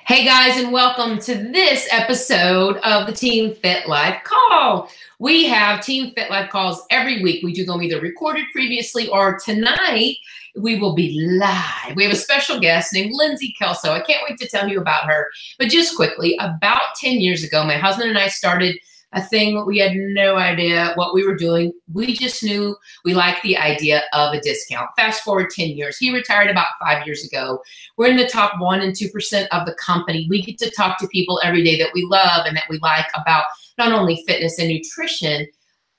Hey guys, and welcome to this episode of the Team Fit Life Call. We have Team Fit Life calls every week. We do them either recorded previously or tonight we will be live. We have a special guest named Lindsay Kalsow. I can't wait to tell you about her. But just quickly, about 10 years ago, my husband and I started a thing. We had no idea what we were doing. We just knew we liked the idea of a discount. Fast forward 10 years. He retired about 5 years ago. We're in the top 1% and 2% of the company. We get to talk to people every day that we love and that we like about not only fitness and nutrition,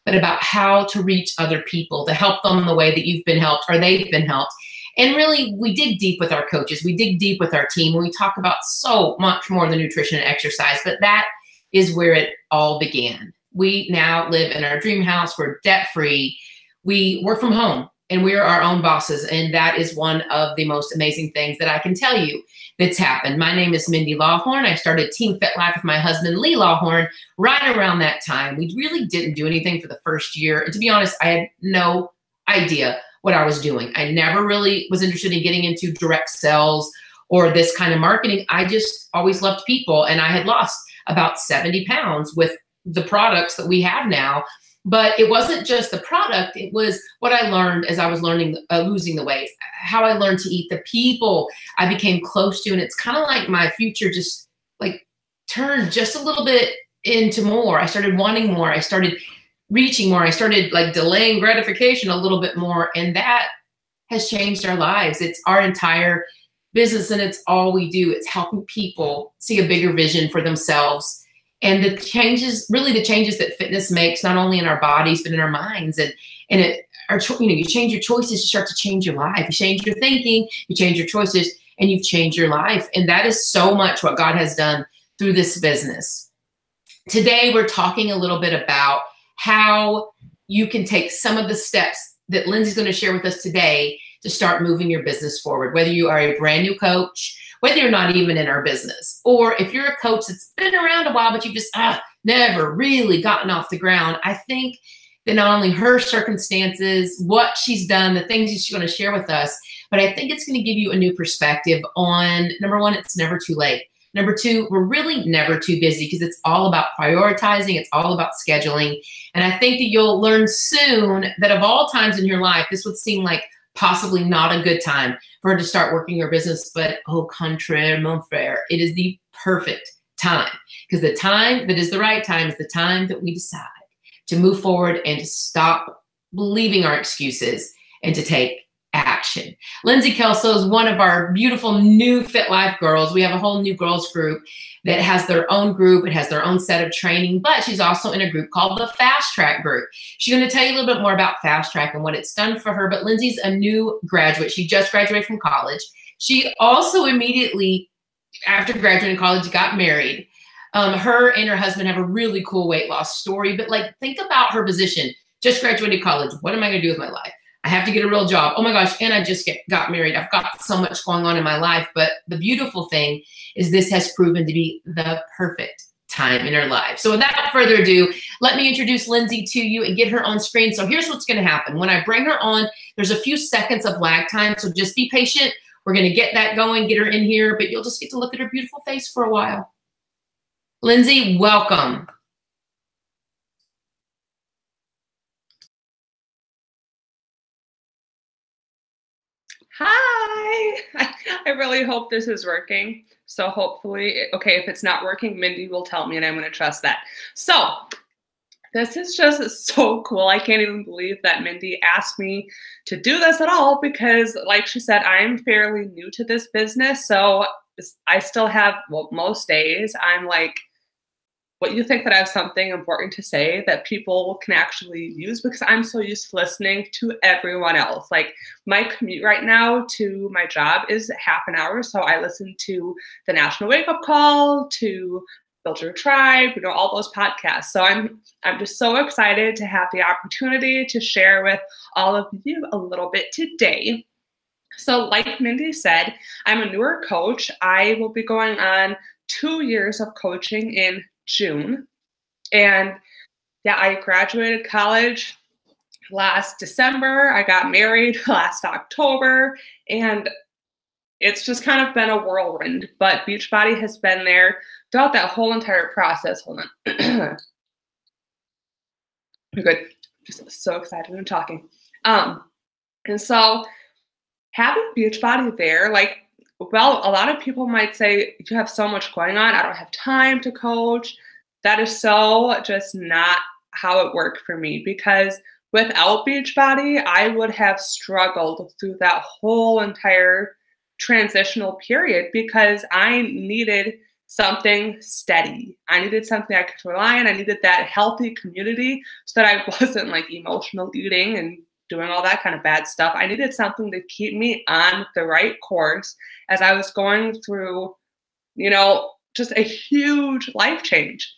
but about how to reach other people, to help them the way that you've been helped or they've been helped. And really, we dig deep with our coaches. We dig deep with our team. And we talk about so much more than nutrition and exercise, but that is where it all began. We now live in our dream house. We're debt-free. We work from home and we're our own bosses. And that is one of the most amazing things that I can tell you that's happened. My name is Mindy Lawhorn. I started Team Fit Life with my husband, Lee Lawhorn, right around that time. We really didn't do anything for the first year. And to be honest, I had no idea what I was doing. I never really was interested in getting into direct sales or this kind of marketing. I just always loved people, and I had lost about 70 pounds with the products that we have now. But it wasn't just the product. It was what I learned as I was learning, losing the weight, how I learned to eat, the people I became close to. And it's kind of like my future just like turned just a little bit into more. I started wanting more. I started reaching more. I started like delaying gratification a little bit more. And that has changed our lives. It's our entire business, and it's all we do. It's helping people see a bigger vision for themselves. And the changes that fitness makes, not only in our bodies, but in our minds. And you change your choices, you start to change your life. You change your thinking, you change your choices, and you've changed your life. And that is so much what God has done through this business. Today, we're talking a little bit about how you can take some of the steps that Lindsay's going to share with us today to start moving your business forward, whether you are a brand new coach, whether you're not even in our business, or if you're a coach that's been around a while, but you just never really gotten off the ground. I think that not only her circumstances, what she's done, the things she's going to share with us, but I think it's going to give you a new perspective on, number one, it's never too late. Number two, we're really never too busy, because it's all about prioritizing. It's all about scheduling. And I think that you'll learn soon that of all times in your life, this would seem like possibly not a good time for her to start working your business, but au contraire, mon frère, it is the perfect time, because the time that is the right time is the time that we decide to move forward and to stop believing our excuses and to take action. Lindsay Kalsow is one of our beautiful new Fit Life girls. We have a whole new girls group that has their own group. It has their own set of training, but she's also in a group called the Fast Track group. She's going to tell you a little bit more about Fast Track and what it's done for her, but Lindsay's a new graduate. She just graduated from college. She also immediately, after graduating college, got married. Her and her husband have a really cool weight loss story, but like, think about her position. Just graduated college. What am I going to do with my life? I have to get a real job. Oh my gosh. And I just got married. I've got so much going on in my life. But the beautiful thing is this has proven to be the perfect time in her life. So without further ado, let me introduce Lindsay to you and get her on screen. So here's what's going to happen. When I bring her on, there's a few seconds of lag time. So just be patient. We're going to get that going, get her in here, but you'll just get to look at her beautiful face for a while. Lindsay, welcome. Hi, I really hope this is working. So hopefully, okay, if it's not working, Mindy will tell me and I'm going to trust that. So this is just so cool. I can't even believe that Mindy asked me to do this at all, because like she said, I'm fairly new to this business. So I still have, well, most days I'm like, what you think that I have something important to say that people can actually use, because I'm so used to listening to everyone else. Like my commute right now to my job is half an hour. So I listen to the National Wake Up Call, to Build Your Tribe, all those podcasts. So I'm just so excited to have the opportunity to share with all of you a little bit today. So like Mindy said, I'm a newer coach. I will be going on 2 years of coaching in June. And yeah, I graduated college last December. I got married last October. And it's just kind of been a whirlwind, but Beachbody has been there throughout that whole entire process. Hold on. Good. Just so excited and talking. And so having Beachbody there, like, well, a lot of people might say, you have so much going on, I don't have time to coach. That is so just not how it worked for me, because without Beachbody, I would have struggled through that whole entire transitional period, because I needed something steady. I needed something I could rely on. I needed that healthy community so that I wasn't like emotional eating and doing all that kind of bad stuff. I needed something to keep me on the right course as I was going through, just a huge life change.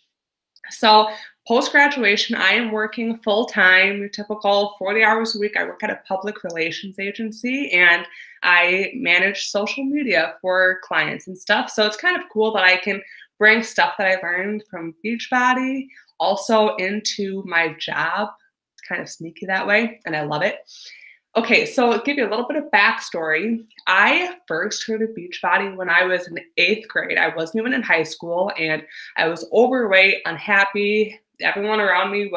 So post-graduation, I am working full-time, typical 40 hours a week. I work at a public relations agency, and I manage social media for clients and stuff. So it's kind of cool that I can bring stuff that I learned from Beachbody also into my job. It's kind of sneaky that way, and I love it. Okay, so I'll give you a little bit of backstory. I first heard of Beachbody when I was in 8th grade. I wasn't even in high school, and I was overweight, unhappy. Everyone around me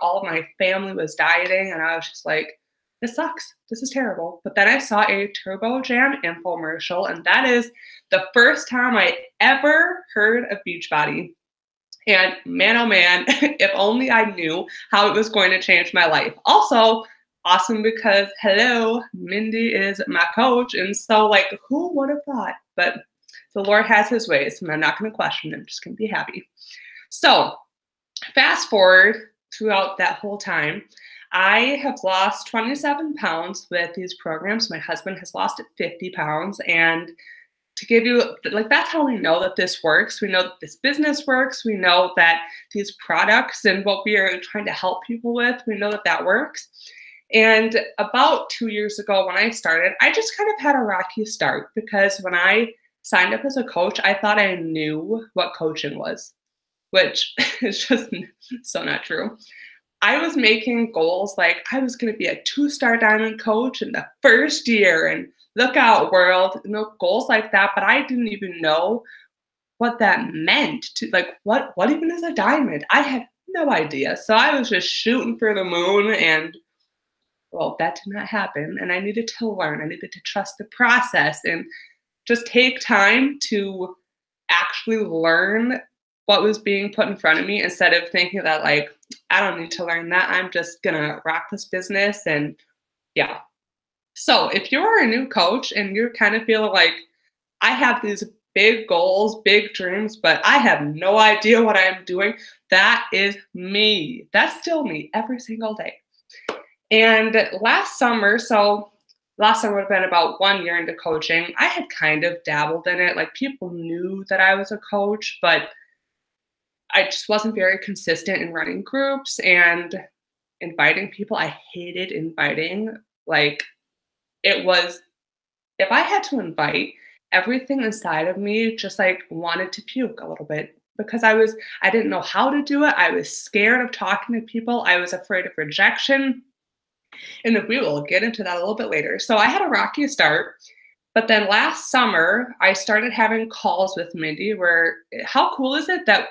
all of my family was dieting, and I was just like, this sucks. This is terrible. But then I saw a Turbo Jam infomercial, and that is the first time I ever heard of Beachbody. And man, oh man, if only I knew how it was going to change my life. Also, awesome, because hello, Mindy is my coach. And so like, who would have thought? But the Lord has his ways, and I'm not going to question him. I'm just going to be happy. So fast forward throughout that whole time, I have lost 27 pounds with these programs. My husband has lost 50 pounds. And to give you, like, that's how we know that this works. We know that this business works. We know that these products and what we are trying to help people with, we know that that works. And about 2 years ago when I started, I just kind of had a rocky start, because when I signed up as a coach, I thought I knew what coaching was, which is just so not true. I was making goals like I was going to be a 2-star diamond coach in the first year, and look out world, goals like that. But I didn't even know what that meant, to like, what even is a diamond? I had no idea. So I was just shooting for the moon, and well, that did not happen. And I needed to learn. I needed to trust the process and just take time to actually learn what was being put in front of me, instead of thinking that like, I don't need to learn that. I'm just gonna rock this business. And yeah. So if you're a new coach and you're kind of feeling like, I have these big goals, big dreams, but I have no idea what I'm doing, that is me. That's still me every single day. And last summer would have been about 1 year into coaching, I had kind of dabbled in it. Like, people knew that I was a coach, but I just wasn't very consistent in running groups and inviting people. I hated inviting. Like, it was, if I had to invite, everything inside of me just like wanted to puke a little bit, because I didn't know how to do it. I was scared of talking to people. I was afraid of rejection. And we will get into that a little bit later. So I had a rocky start. But then last summer, I started having calls with Mindy where, how cool is it that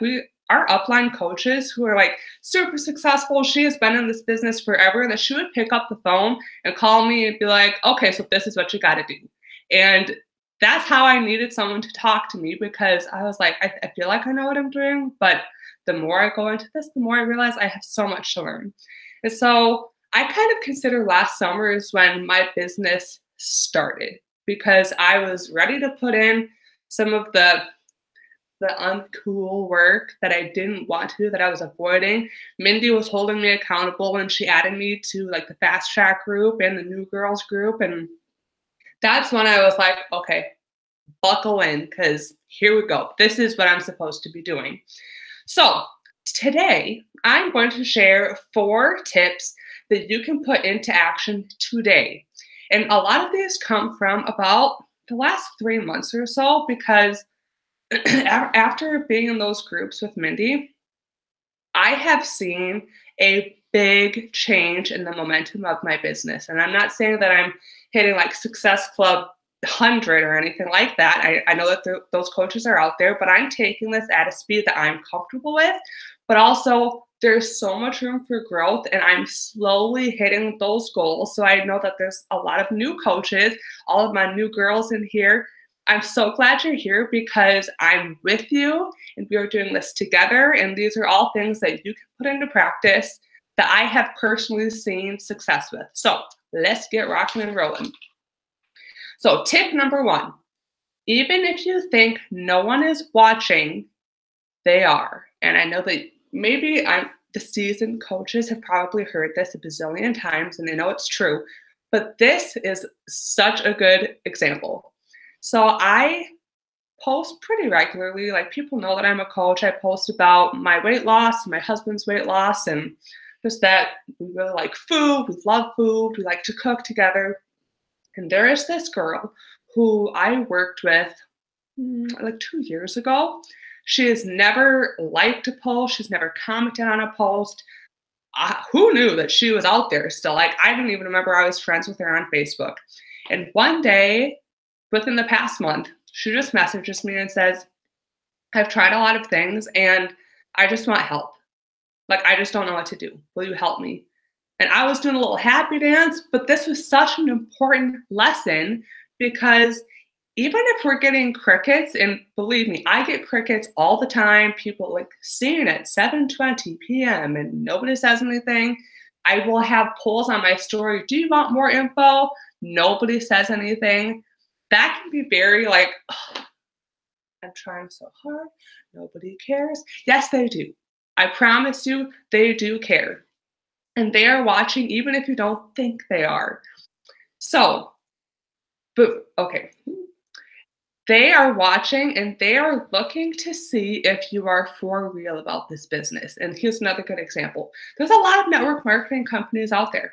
our upline coaches who are like super successful, she has been in this business forever, that she would pick up the phone and call me and be like, okay, so this is what you got to do. And that's how I needed someone to talk to me, because I was like, I feel like I know what I'm doing, but the more I go into this, the more I realize I have so much to learn. And so I kind of consider last summer is when my business started, because I was ready to put in some of the uncool work that I didn't want to do, that I was avoiding. Mindy was holding me accountable, and she added me to like the fast track group and the new girls group. And that's when I was like, okay, buckle in, because here we go. This is what I'm supposed to be doing. So today I'm going to share 4 tips that you can put into action today. And a lot of these come from about the last 3 months or so, because after being in those groups with Mindy, I have seen a big change in the momentum of my business. And I'm not saying that I'm hitting like Success Club 100 or anything like that. I know that those coaches are out there, but I'm taking this at a speed that I'm comfortable with. But also, there's so much room for growth, and I'm slowly hitting those goals. So I know that there's a lot of new coaches, all of my new girls in here. I'm so glad you're here because I'm with you and we are doing this together. And these are all things that you can put into practice that I have personally seen success with. So let's get rocking and rolling. So tip number 1, even if you think no one is watching, they are. And I know that maybe the seasoned coaches have probably heard this a bazillion times and they know it's true, but this is such a good example. So I post pretty regularly. Like, people know that I'm a coach. I post about my weight loss, my husband's weight loss, and just that we really like food. We love food. We like to cook together. And there is this girl who I worked with like 2 years ago. She has never liked a post. She's never commented on a post. Who knew that she was out there still? Like, I didn't even remember I was friends with her on Facebook. And one day, within the past month, she just messages me and says, I've tried a lot of things and I just want help. Like, I just don't know what to do. Will you help me? And I was doing a little happy dance, but this was such an important lesson because even if we're getting crickets, and believe me, I get crickets all the time, people like seeing it 7:20 p.m. and nobody says anything. I will have polls on my story. Do you want more info? Nobody says anything. That can be very like, oh, I'm trying so hard. Nobody cares. Yes, they do. I promise you, they do care. And they are watching even if you don't think they are. So, but okay. They are watching and they are looking to see if you are for real about this business. And here's another good example. There's a lot of network marketing companies out there.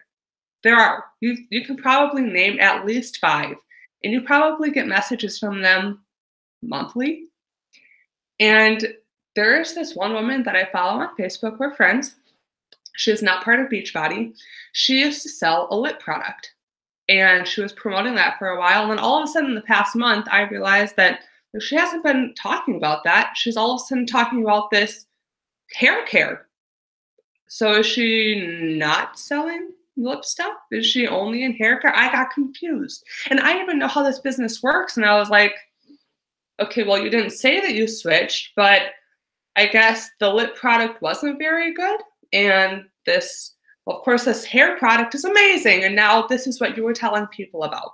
There are. You can probably name at least 5. And you probably get messages from them monthly. And there's this one woman that I follow on Facebook. We're friends. She is not part of Beachbody. She used to sell a lip product. And she was promoting that for a while. And then all of a sudden in the past month, I realized that she hasn't been talking about that. She's all of a sudden talking about this hair care. So is she not selling lip stuff? Is she only in hair care? I got confused. And I even know how this business works. And I was like, okay, well, you didn't say that you switched, but I guess the lip product wasn't very good. And this, well, of course, this hair product is amazing. And now this is what you were telling people about.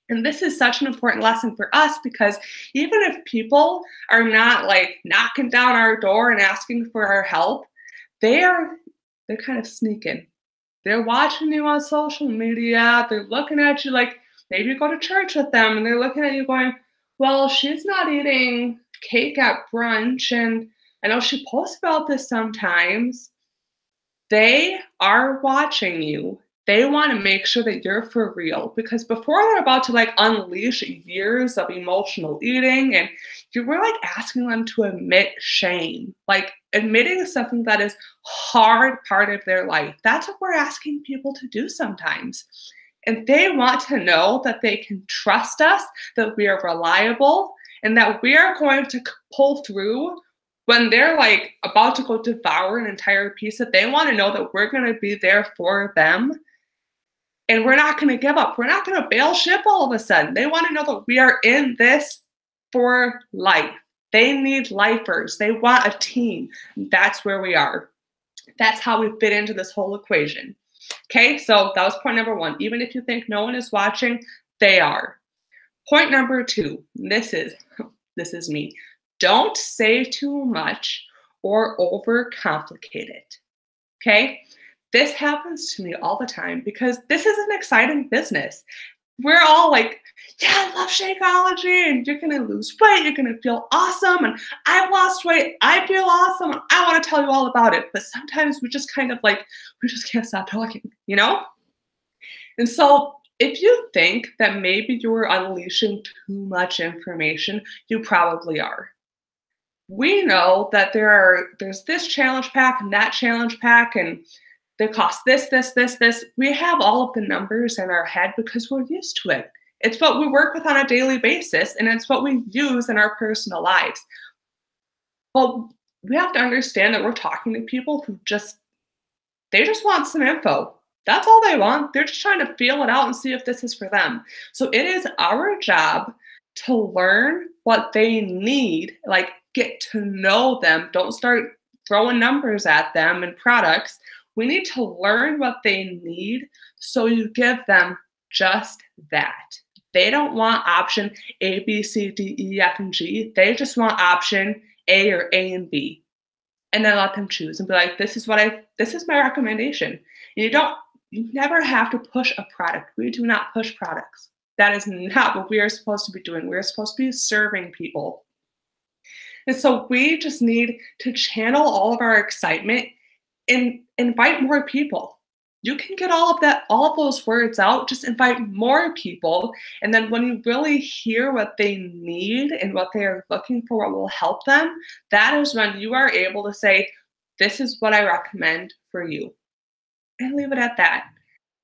And this is such an important lesson for us because even if people are not like knocking down our door and asking for our help, they're kind of sneaking. They're watching you on social media. They're looking at you like maybe you go to church with them and they're looking at you going, well, she's not eating cake at brunch. And I know she posts about this sometimes. They are watching you. They want to make sure that you're for real because before they're about to like unleash years of emotional eating and you were like asking them to admit shame, like admitting something that is hard part of their life. That's what we're asking people to do sometimes. And they want to know that they can trust us, that we are reliable, and that we are going to pull through when they're like about to go devour an entire piece, that they want to know that we're going to be there for them. And we're not going to give up. We're not going to bail ship all of a sudden. They want to know that we are in this for life. They need lifers. They want a team. That's where we are. That's how we fit into this whole equation. Okay, so that was point number 1. Even if you think no one is watching, they are. Point number 2, this is me. Don't say too much or overcomplicate it. Okay? This happens to me all the time because this is an exciting business. We're all like, yeah, I love Shakeology, and you're going to lose weight. You're going to feel awesome. And I've lost weight. I feel awesome. And I want to tell you all about it. But sometimes we just kind of like, we just can't stop talking, you know? And so if you think that maybe you're unleashing too much information, you probably are. We know that there's this challenge pack and that challenge pack, and they cost this. We have all of the numbers in our head because we're used to it. It's what we work with on a daily basis, and it's what we use in our personal lives. Well, we have to understand that we're talking to people who they just want some info. That's all they want. They're just trying to feel it out and see if this is for them. So it is our job to learn what they need, like get to know them. Don't start throwing numbers at them and products. We need to learn what they need, so you give them just that. They don't want option A, B, C, D, E, F, and G. They just want option A or A and B. And then let them choose and be like, this is my recommendation. And you never have to push a product. We do not push products. That is not what we are supposed to be doing. We're supposed to be serving people. And so we just need to channel all of our excitement and invite more people. You can get all of those words out, just invite more people. And then when you really hear what they need and what they are looking for, what will help them, that is when you are able to say, this is what I recommend for you. And leave it at that.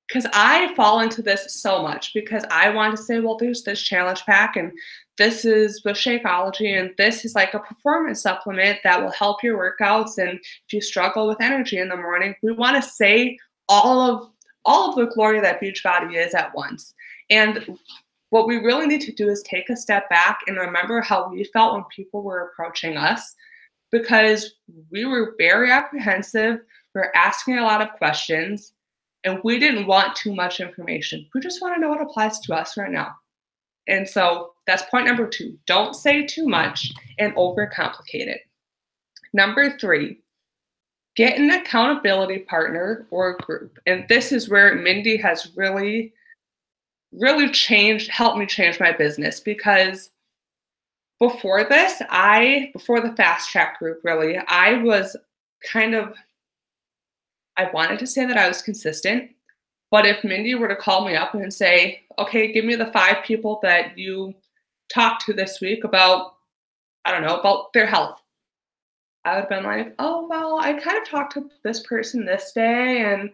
Because I fall into this so much, because I want to say, well, there's this challenge pack, and this is with Shakeology, and this is like a performance supplement that will help your workouts. And if you struggle with energy in the morning, we want to say all of the glory that Beachbody is at once. And what we really need to do is take a step back and remember how we felt when people were approaching us, because we were very apprehensive. We were asking a lot of questions, and we didn't want too much information. We just want to know what applies to us right now. And so that's point number 2. Don't say too much and overcomplicate it. Number 3, get an accountability partner or group. And this is where Mindy has really, really helped me change my business, because before the fast track group, really, I wanted to say that I was consistent, but if Mindy were to call me up and say, okay, give me the 5 people that you talked to this week about, I don't know, about their health, I would have been like, oh, well, I kind of talked to this person this day, and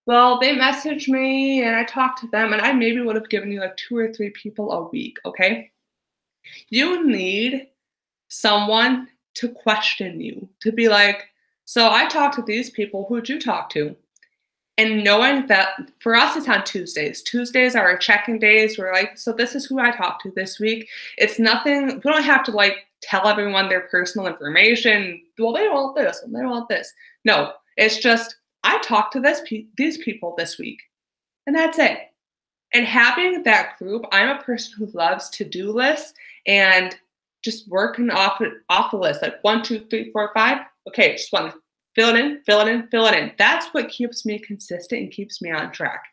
well, they messaged me and I talked to them, and I maybe would have given you like 2 or 3 people a week, okay? You need someone to question you, to be like, so I talked to these people, who'd you talk to? And knowing that for us, it's on Tuesdays. Tuesdays are our check-in days. We're like, so this is who I talked to this week. It's nothing, we don't have to like tell everyone their personal information. Well, they want this and they want this. No, it's just, I talked to these people this week, and that's it. And having that group, I'm a person who loves to-do lists and just working off the list, like 1, 2, 3, 4, 5. Okay, just want to fill it in, fill it in, fill it in. That's what keeps me consistent and keeps me on track.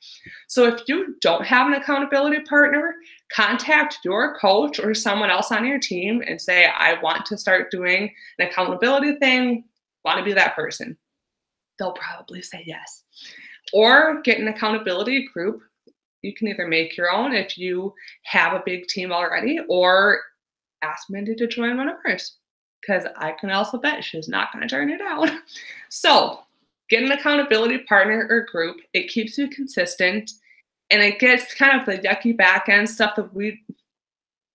So if you don't have an accountability partner, contact your coach or someone else on your team and say, I want to start doing an accountability thing, want to be that person. They'll probably say yes. Or get an accountability group. You can either make your own if you have a big team already, or ask Mindy to join one of hers, because I can also bet she's not going to turn it down. So get an accountability partner or group. It keeps you consistent, and it gets kind of the yucky back end stuff that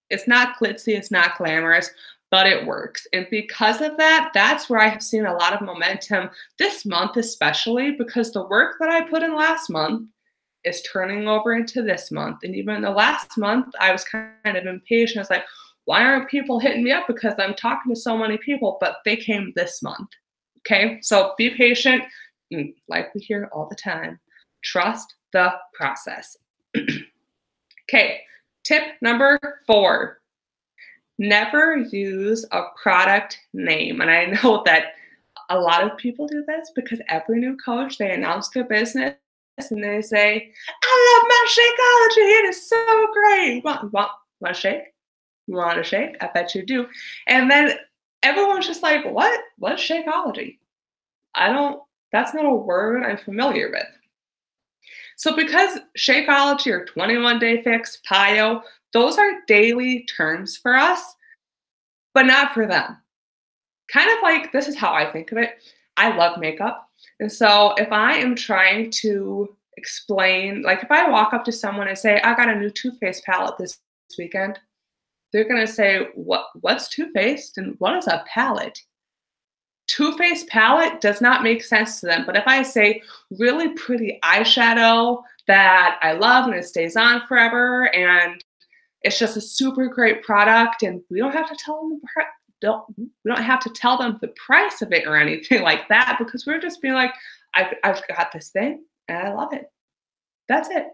it's not glitzy, it's not glamorous, but it works. And because of that, that's where I have seen a lot of momentum this month, especially because the work that I put in last month is turning over into this month. And even the last month, I was kind of impatient. I was like, why aren't people hitting me up? Because I'm talking to so many people, but they came this month. Okay, so be patient. Like we hear all the time, trust the process. Okay, tip number 4, never use a product name. And I know that a lot of people do this because every new coach, they announce their business and they say, I love my Shakeology. It is so great. You want a shake? You want a shake? I bet you do. And then everyone's just like, what? What's Shakeology? That's not a word I'm familiar with. So because Shakeology or 21-day fix, PIO, those are daily terms for us, but not for them. Kind of like, this is how I think of it. I love makeup. And so if I am trying to explain, like if I walk up to someone and say, I got a new toothpaste palette this weekend, they're going to say, what's toothpaste and what is a palette? Too Faced palette does not make sense to them. But if I say really pretty eyeshadow that I love and it stays on forever and it's just a super great product and we don't have to tell them we don't have to tell them the price of it or anything like that, because we're just being like, I've got this thing and I love it. That's it.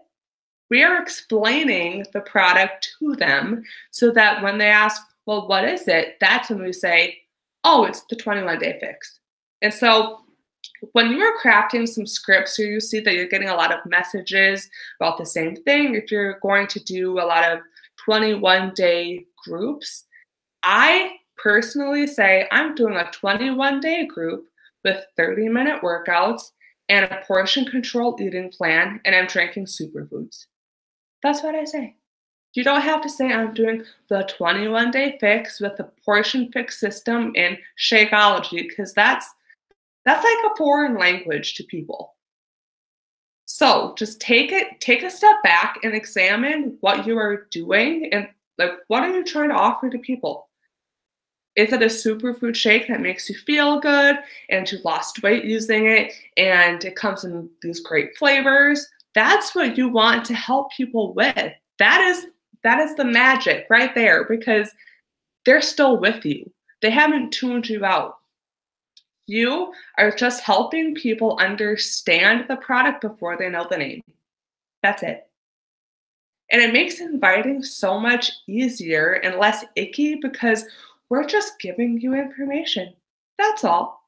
We are explaining the product to them so that when they ask, well, what is it? That's when we say, oh, it's the 21-day fix. And so when you are crafting some scripts or you see that you're getting a lot of messages about the same thing, if you're going to do a lot of 21-day groups, I personally say I'm doing a 21-day group with 30-minute workouts and a portion control eating plan, and I'm drinking superfoods. That's what I say. You don't have to say I'm doing the 21-day fix with the portion fix system in Shakeology, because that's like a foreign language to people. So just take a step back and examine what you are doing and like, what are you trying to offer to people? Is it a superfood shake that makes you feel good and you lost weight using it and it comes in these great flavors? That's what you want to help people with. That is the magic right there, because they're still with you. They haven't tuned you out. You are just helping people understand the product before they know the name. That's it. And it makes inviting so much easier and less icky because we're just giving you information. That's all.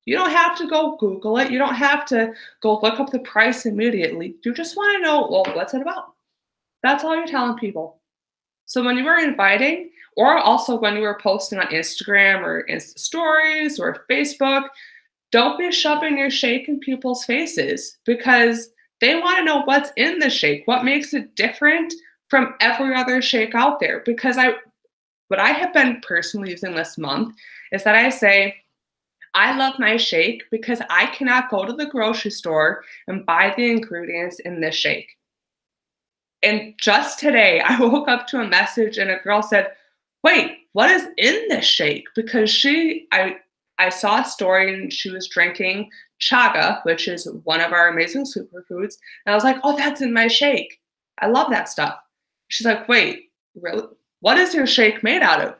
You don't have to go Google it. You don't have to go look up the price immediately. You just want to know, well, what's it about? That's all you're telling people. So when you are inviting, or also when you are posting on Instagram or Insta stories or Facebook, don't be shoving your shake in people's faces, because they want to know what's in the shake, what makes it different from every other shake out there. Because what I have been personally using this month is that I say, I love my shake because I cannot go to the grocery store and buy the ingredients in this shake. And just today, I woke up to a message and a girl said, wait, what is in this shake? Because I saw a story and she was drinking chaga, which is one of our amazing superfoods. And I was like, oh, that's in my shake. I love that stuff. She's like, wait, really? What is your shake made out of?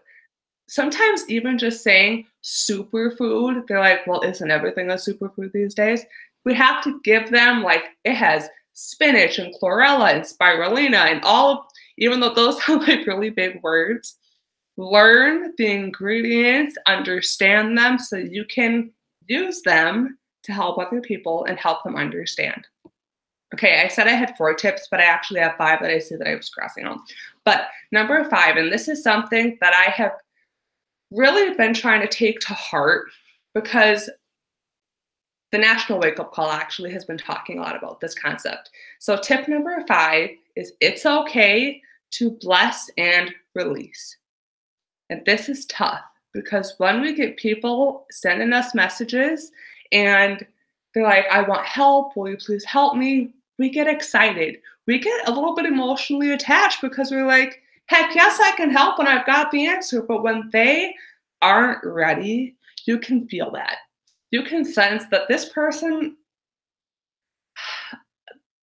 Sometimes even just saying superfood, they're like, well, isn't everything a superfood these days? We have to give them, like, it has spinach and chlorella and spirulina and all, even though those sound like really big words, learn the ingredients, understand them so you can use them to help other people and help them understand. Okay, I said I had 4 tips, but I actually have 5 that I see that I was crossing on. But number 5, and this is something that I have really been trying to take to heart, because the National Wake Up Call actually has been talking a lot about this concept. So tip number 5 is it's okay to bless and release. And this is tough, because when we get people sending us messages and they're like, I want help, will you please help me? We get excited. We get a little bit emotionally attached because we're like, heck yes, I can help and I've got the answer. But when they aren't ready, you can feel that. You can sense that this person,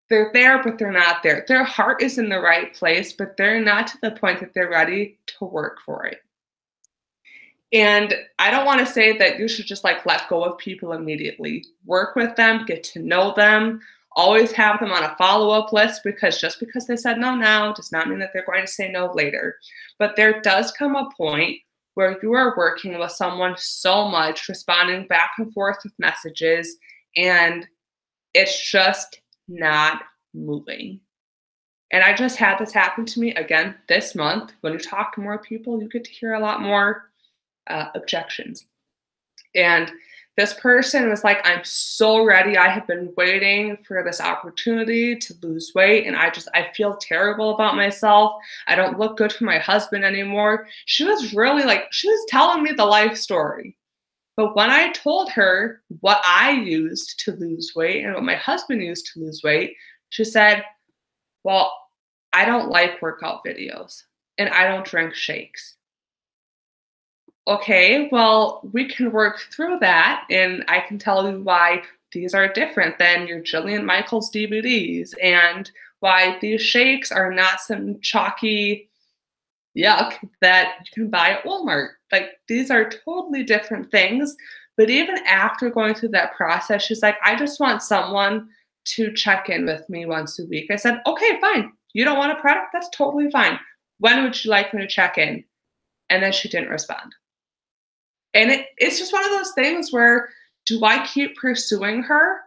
they're there, but they're not there. Their heart is in the right place, but they're not to the point that they're ready to work for it. And I don't want to say that you should just like let go of people immediately. Work with them, get to know them, always have them on a follow-up list, because just because they said no now does not mean that they're going to say no later. But there does come a point where you are working with someone so much, responding back and forth with messages, and it's just not moving. And I just had this happen to me again this month. When you talk to more people, you get to hear a lot more objections. And this person was like, I'm so ready. I have been waiting for this opportunity to lose weight. And I feel terrible about myself. I don't look good for my husband anymore. She was really like, she was telling me the life story. But when I told her what I used to lose weight and what my husband used to lose weight, she said, well, I don't like workout videos and I don't drink shakes. Okay, well, we can work through that and I can tell you why these are different than your Jillian Michaels DVDs and why these shakes are not some chalky yuck that you can buy at Walmart. Like, these are totally different things. But even after going through that process, she's like, I just want someone to check in with me once a week. I said, okay, fine. You don't want a product? That's totally fine. When would you like me to check in? And then she didn't respond. And it's just one of those things where, do I keep pursuing her?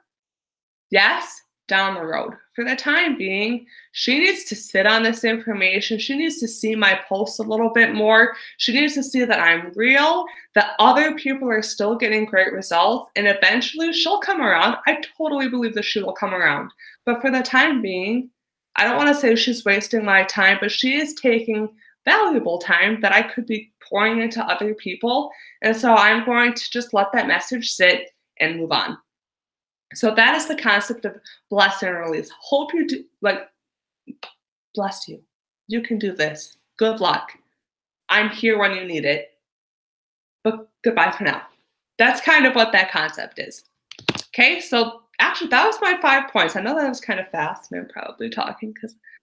Yes, down the road. For the time being, she needs to sit on this information. She needs to see my posts a little bit more. She needs to see that I'm real, that other people are still getting great results, and eventually she'll come around. I totally believe that she will come around. But for the time being, I don't want to say she's wasting my time, but she is taking valuable time that I could be pouring into other people. And so I'm going to just let that message sit and move on. So that is the concept of bless and release. Hope you do, bless you. You can do this. Good luck. I'm here when you need it. But goodbye for now. That's kind of what that concept is. Okay, so actually that was my 5 points. I know that was kind of fast, and I'm probably talking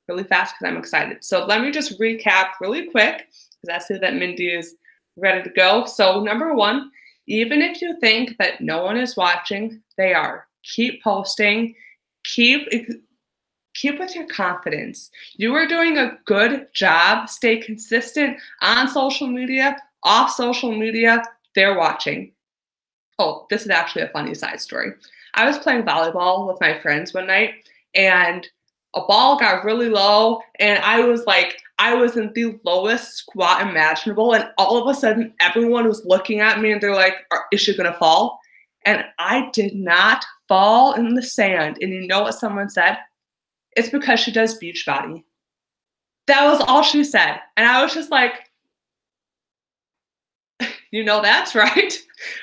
really fast because I'm excited. So let me just recap really quick, because I see that Mindy is ready to go. So number 1, even if you think that no one is watching, they are. Keep posting. Keep with your confidence. You are doing a good job. Stay consistent on social media, off social media. They're watching. Oh, this is actually a funny side story. I was playing volleyball with my friends one night, and a ball got really low, and I was in the lowest squat imaginable, and all of a sudden, everyone was looking at me, and they're like, is she gonna fall? And I did not fall in the sand. And you know what someone said? It's because she does Beachbody. That was all she said. And I was just like, you know, that's right.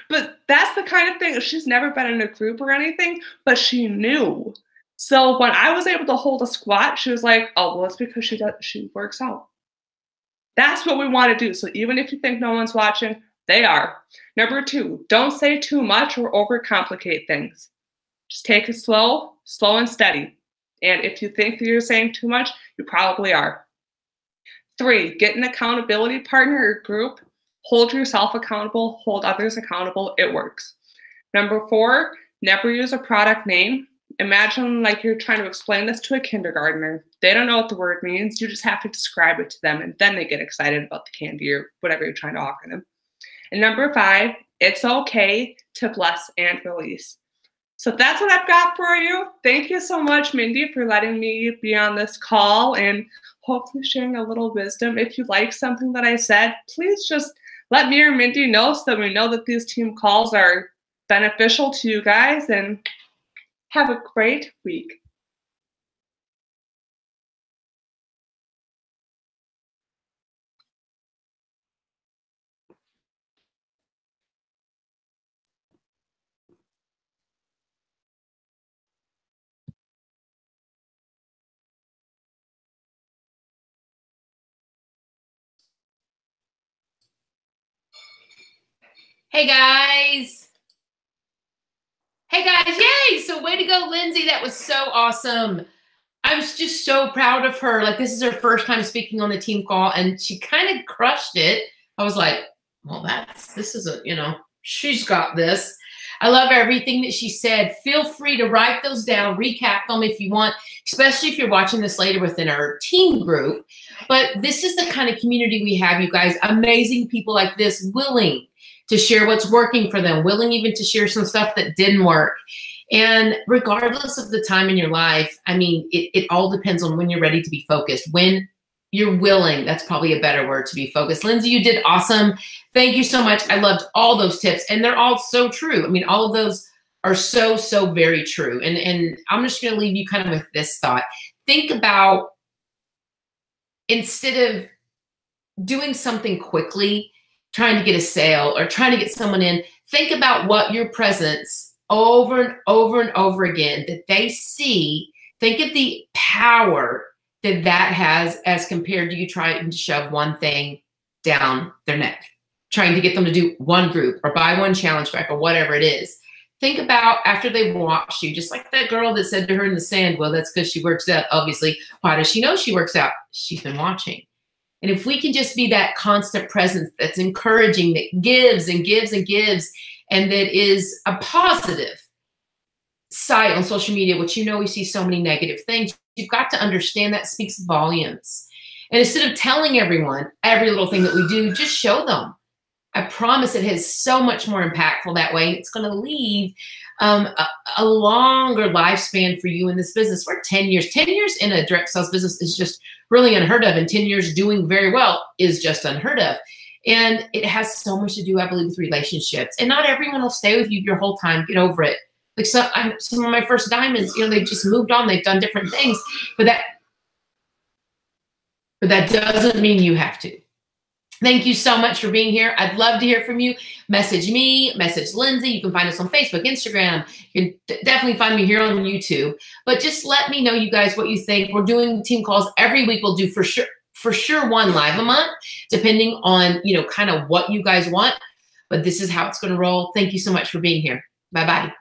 But that's the kind of thing. She's never been in a group or anything, but she knew. So when I was able to hold a squat, she was like, oh, well, it's because she works out. That's what we want to do. So even if you think no one's watching, they are. Number 2, don't say too much or overcomplicate things. Just take it slow and steady. And if you think that you're saying too much, you probably are. 3, get an accountability partner or group. Hold yourself accountable, hold others accountable. It works. Number 4, never use a product name. Imagine like you're trying to explain this to a kindergartner. They don't know what the word means. You just have to describe it to them, and then they get excited about the candy or whatever you're trying to offer them. And number 5, it's okay to bless and release. So that's what I've got for you. Thank you so much, Mindy, for letting me be on this call and hopefully sharing a little wisdom. If you like something that I said, please just let me or Mindy know so that we know that these team calls are beneficial to you guys, and have a great week. Hey guys. Hey guys, yay! So way to go, Lindsay. That was so awesome. I was just so proud of her. Like, this is her first time speaking on the team call, and she kind of crushed it. I was like, well, she's got this. I love everything that she said. Feel free to write those down, recap them if you want, especially if you're watching this later within our team group. But this is the kind of community we have, you guys. Amazing people like this, willing to share what's working for them, willing even to share some stuff that didn't work. And regardless of the time in your life, I mean, it all depends on when you're ready to be focused. When you're willing, that's probably a better word, to be focused. Lindsay, you did awesome. Thank you so much. I loved all those tips, and they're all so true. I mean, all of those are so, so very true. And I'm just going to leave you kind of with this thought. Think about, instead of doing something quickly, trying to get a sale or trying to get someone in, Think about what your presence over and over and over again that they see. Think of the power that that has as compared to you trying to shove one thing down their neck, trying to get them to do one group or buy one challenge pack or whatever it is. Think about after they've watched you, just like that girl that said to her in the sand, well, that's because she works out. Obviously, why does she know she works out? She's been watching. And if we can just be that constant presence that's encouraging, that gives and gives and gives, and that is a positive site on social media, which we see so many negative things, you've got to understand that speaks volumes. And instead of telling everyone every little thing that we do, just show them. I promise it has so much more impactful that way. And it's going to leave a longer lifespan for you in this business. We're 10 years. 10 years in a direct sales business is just really unheard of. And 10 years doing very well is just unheard of. And it has so much to do, I believe, with relationships. And not everyone will stay with you your whole time. Get over it. Like some of my first diamonds, they've just moved on. They've done different things. But that doesn't mean you have to. Thank you so much for being here. I'd love to hear from you. Message me, message Lindsay. You can find us on Facebook, Instagram. You can definitely find me here on YouTube. But just let me know, you guys, what you think. We're doing team calls every week. We'll do for sure one live a month, depending on, kind of what you guys want. But this is how it's going to roll. Thank you so much for being here. Bye-bye.